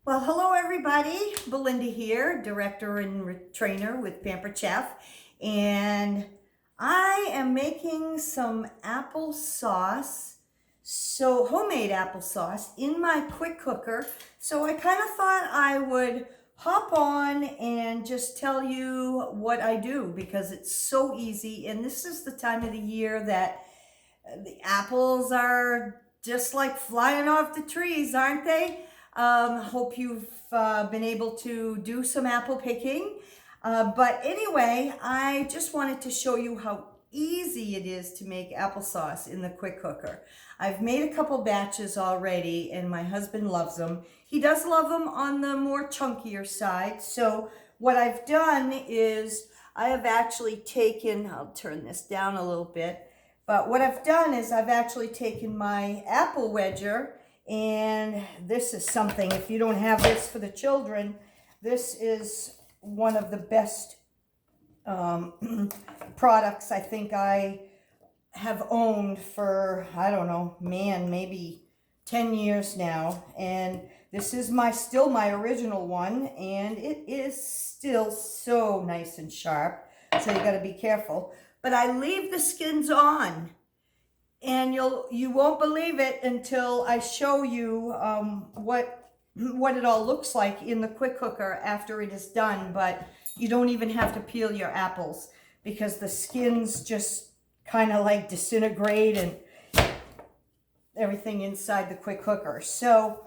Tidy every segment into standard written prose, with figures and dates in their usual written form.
Well, hello everybody. Belinda here, director and trainer with Pampered Chef, and I am making some applesauce, so homemade applesauce in my quick cooker. So I kind of thought I would hop on and just tell you what I do because it's so easy, and this is the time of the year that the apples are just like flying off the trees, aren't they? Hope you've been able to do some apple picking. But anyway, I just wanted to show you how easy it is to make applesauce in the quick cooker. I've made a couple batches already and my husband loves them. He does love them on the more chunkier side. So what I've done is I have actually taken, I'll turn this down a little bit, but what I've done is I've actually taken my apple wedger, and this is something, if you don't have this for the children, this is one of the best products I think I have owned for, I don't know, man, maybe 10 years now. And this is still my original one, and it is still so nice and sharp. So you got to be careful. But I leave the skins on, and you won't believe it until I show you what it all looks like in the quick cooker after it is done. But you don't even have to peel your apples because the skins just kind of like disintegrate and everything inside the quick cooker. So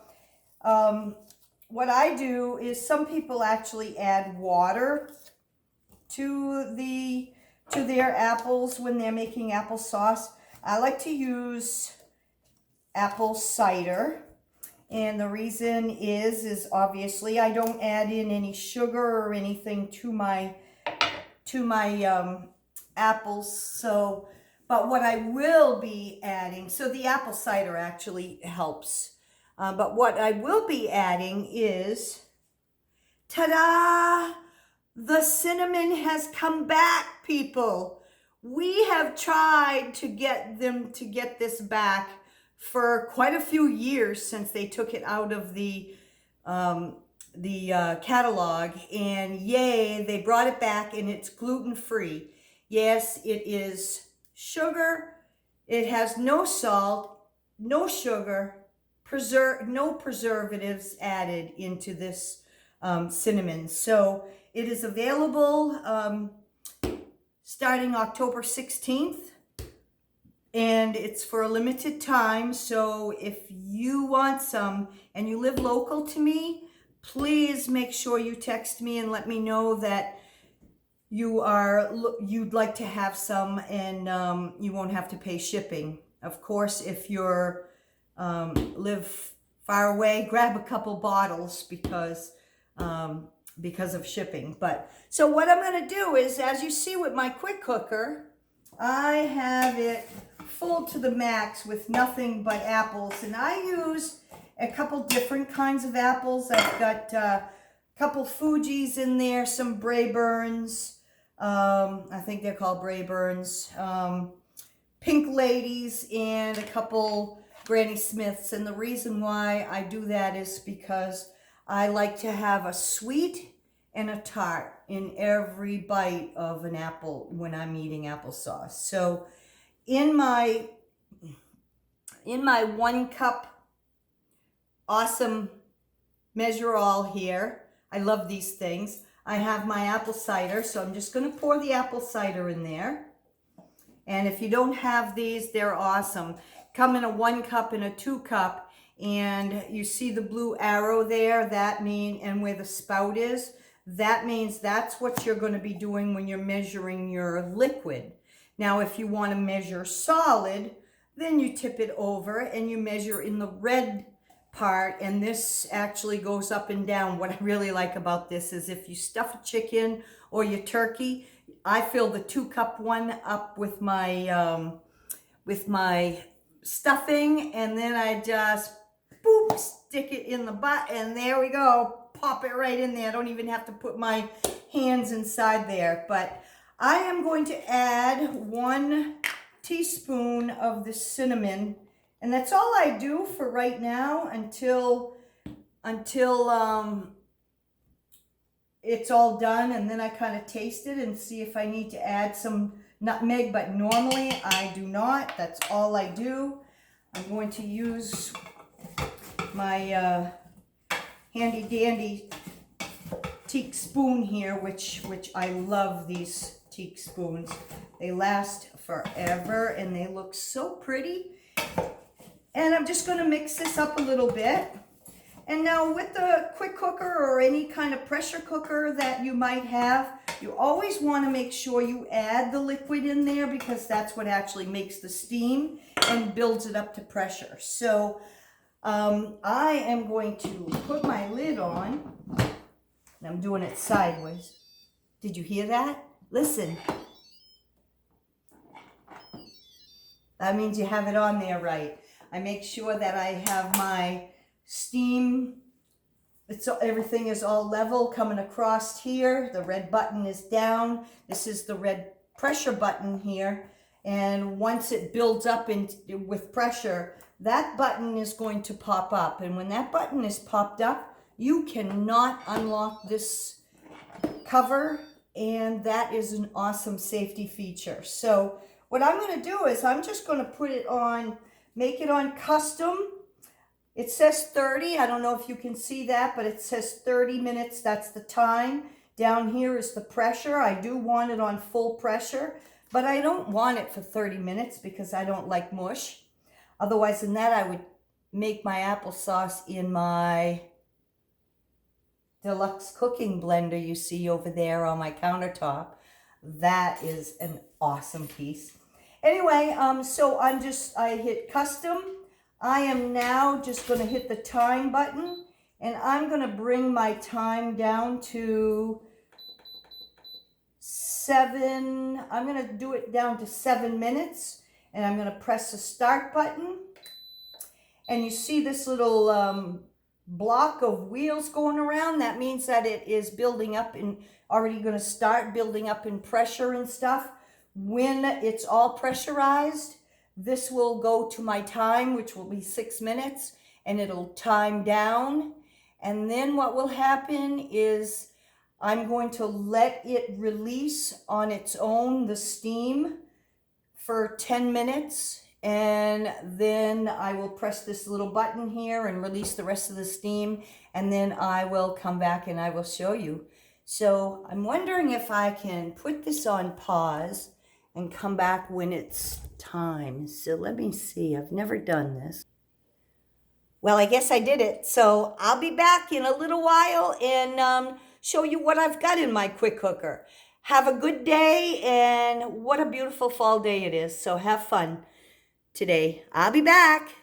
what I do is some people actually add water to their apples when they're making applesauce. I like to use apple cider, and the reason is obviously I don't add in any sugar or anything to my apples. So, but what I will be adding, so the apple cider actually helps. But what I will be adding is, ta-da! The cinnamon has come back, people. We have tried to get them to get this back for quite a few years since they took it out of the catalog, and yay, they brought it back, and it's gluten-free. Yes, it is sugar. It has no salt, no sugar, no preservatives added into this cinnamon. So it is available starting October 16th, and it's for a limited time. So if you want some and you live local to me, please make sure you text me and let me know that you'd like to have some, and you won't have to pay shipping. Of course, if you're live far away, grab a couple bottles because of shipping. But so what I'm going to do is, as you see with my quick cooker, I have it full to the max with nothing but apples, and I use a couple different kinds of apples. I've got a couple Fuji's in there, some Braeburns, I think they're called Braeburns, Pink Ladies, and a couple Granny Smiths. And the reason why I do that is because I like to have a sweet and a tart in every bite of an apple when I'm eating applesauce. So in my 1 cup awesome measure all here, I love these things, I have my apple cider. So I'm just going to pour the apple cider in there. And if you don't have these, they're awesome. Come in a 1 cup and a 2 cup. And you see the blue arrow there, and where the spout is, that means that's what you're going to be doing when you're measuring your liquid. Now, if you want to measure solid, then you tip it over and you measure in the red part, and this actually goes up and down. What I really like about this is if you stuff a chicken or your turkey, I fill the 2 cup one up with my stuffing, and then I just boop, stick it in the butt, and there we go. Pop it right in there. I don't even have to put my hands inside there. But I am going to add 1 teaspoon of the cinnamon, and that's all I do for right now until until it's all done, and then I kind of taste it and see if I need to add some nutmeg, but normally I do not. That's all I do. I'm going to use my handy dandy teak spoon here, which I love these teak spoons. They last forever and they look so pretty. And I'm just going to mix this up a little bit. And now with the quick cooker or any kind of pressure cooker that you might have, you always want to make sure you add the liquid in there, because that's what actually makes the steam and builds it up to pressure. So I am going to put my lid on, and I'm doing it sideways. Did you hear that? Listen. That means you have it on there right. I make sure that I have my steam, everything is all level coming across here. The red button is down. This is the red pressure button here. And once it builds up with pressure, that button is going to pop up. And when that button is popped up, you cannot unlock this cover. And that is an awesome safety feature. So what I'm going to do is I'm just going to put it on, make it on custom. It says 30. I don't know if you can see that, but it says 30 minutes. That's the time. Down here is the pressure. I do want it on full pressure, but I don't want it for 30 minutes because I don't like mush. Otherwise than that, I would make my applesauce in my deluxe cooking blender you see over there on my countertop. That is an awesome piece. Anyway, so I hit custom. I am now just going to hit the time button, and I'm going to bring my time down to 7. I'm going to do it down to 7 minutes, and I'm going to press the start button. And you see this little block of wheels going around. That means that it is building up and already going to start building up in pressure and stuff. When it's all pressurized, this will go to my time, which will be 6 minutes, and it'll time down. And then what will happen is I'm going to let it release on its own, the steam, for 10 minutes. And then I will press this little button here and release the rest of the steam. And then I will come back and I will show you. So I'm wondering if I can put this on pause and come back when it's time. So let me see. I've never done this. Well, I guess I did it. So I'll be back in a little while and show you what I've got in my quick cooker. Have a good day, and what a beautiful fall day it is. So have fun today. I'll be back.